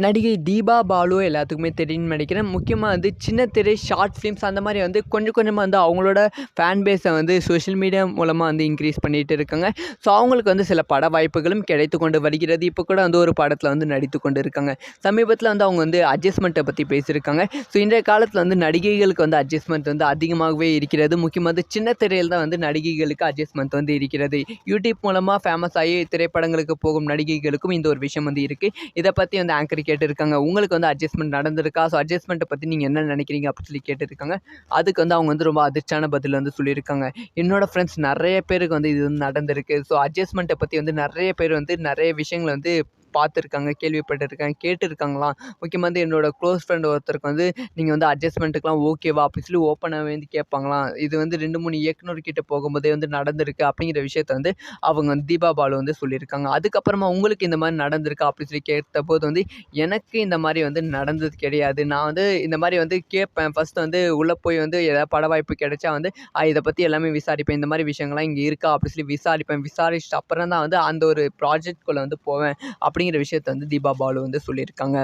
நடிகை தீபா பாலு எல்லாத்துக்குமே தெரியும்னு நினைக்கிறேன். முக்கியமாக வந்து சின்ன திரை, ஷார்ட் ஃபிலிம்ஸ் அந்த மாதிரி வந்து கொஞ்சம் கொஞ்சமாக வந்து அவங்களோட ஃபேன் பேஸை வந்து சோஷியல் மீடியா மூலமாக வந்து இன்க்ரீஸ் பண்ணிகிட்டு இருக்காங்க. ஸோ அவங்களுக்கு வந்து சில பட வாய்ப்புகளும் கிடைத்து கொண்டு வருகிறது. இப்போ கூட வந்து ஒரு படத்தில் வந்து நடித்து கொண்டு இருக்காங்க. சமீபத்தில் வந்து அவங்க வந்து அட்ஜஸ்ட்மெண்ட்டை பற்றி பேசியிருக்காங்க. ஸோ இன்றைய காலத்தில் வந்து நடிகைகளுக்கு வந்து அட்ஜஸ்ட்மெண்ட் வந்து அதிகமாகவே இருக்கிறது. முக்கியமாக வந்து சின்ன திரையில் தான் வந்து நடிகைகளுக்கு அட்ஜஸ்ட்மெண்ட் வந்து இருக்கிறது. யூடியூப் மூலமாக ஃபேமஸ் ஆகி திரைப்படங்களுக்கு போகும் நடிகைகளுக்கும் இந்த ஒரு விஷயம் வந்து இருக்குது. இதை பற்றி வந்து ஆங்கர் கேட்டிருக்காங்க. உங்களுக்கு வந்து அட்ஜஸ்ட்மெண்ட் நடந்திருக்கா? ஸோ அட்ஜஸ்ட்மெண்ட்டை பற்றி நீங்கள் என்ன நினைக்கிறீங்க அப்படின்னு சொல்லி கேட்டிருக்காங்க. அதுக்கு வந்து அவங்க வந்து ரொம்ப அதிர்ச்சியான பதில் வந்து சொல்லியிருக்காங்க. என்னோட ஃப்ரெண்ட்ஸ் நிறைய பேருக்கு வந்து இது வந்து நடந்திருக்கு. ஸோ அட்ஜஸ்ட்மெண்ட்டை பற்றி வந்து நிறைய பேர் வந்து நிறைய விஷயங்களை வந்து பார்த்துருக்காங்க, கேள்விப்பட்டிருக்காங்க, கேட்டிருக்காங்களாம். முக்கியமாக வந்து என்னோட க்ளோஸ் ஃப்ரெண்ட் ஒருத்தருக்கு வந்து நீங்கள் வந்து அட்ஜஸ்ட்மெண்ட்டுக்குலாம் ஓகேவா அப்படின்னு சொல்லி ஓப்பனாகவே வந்து கேட்பாங்களாம். இது வந்து 2, 3 இயக்குனர்கிட்ட போகும்போதே வந்து நடந்திருக்கு அப்படிங்கிற விஷயத்த வந்து அவங்க வந்து தீபா பாலு வந்து சொல்லியிருக்காங்க. அதுக்கப்புறமா உங்களுக்கு இந்த மாதிரி நடந்திருக்கா அப்படின்னு சொல்லி கேட்டபோது வந்து எனக்கு இந்த மாதிரி வந்து நடந்தது கிடையாது. நான் வந்து இந்த மாதிரி வந்து கேட்பேன். ஃபர்ஸ்ட் வந்து உள்ளே போய் வந்து ஏதாவது பட வாய்ப்பு கிடைச்சா வந்து இதை பற்றி எல்லாமே விசாரிப்பேன். இந்த மாதிரி விஷயங்கள்லாம் இங்கே இருக்கா அப்படின்னு சொல்லி விசாரிப்பேன். விசாரிச்சுட்டு அப்புறம் தான் வந்து அந்த ஒரு ப்ராஜெக்ட்குள்ளே வந்து போவேன் அப்படிங்கிற விஷயத்த வந்து தீபா பாலு வந்து சொல்லியிருக்காங்க.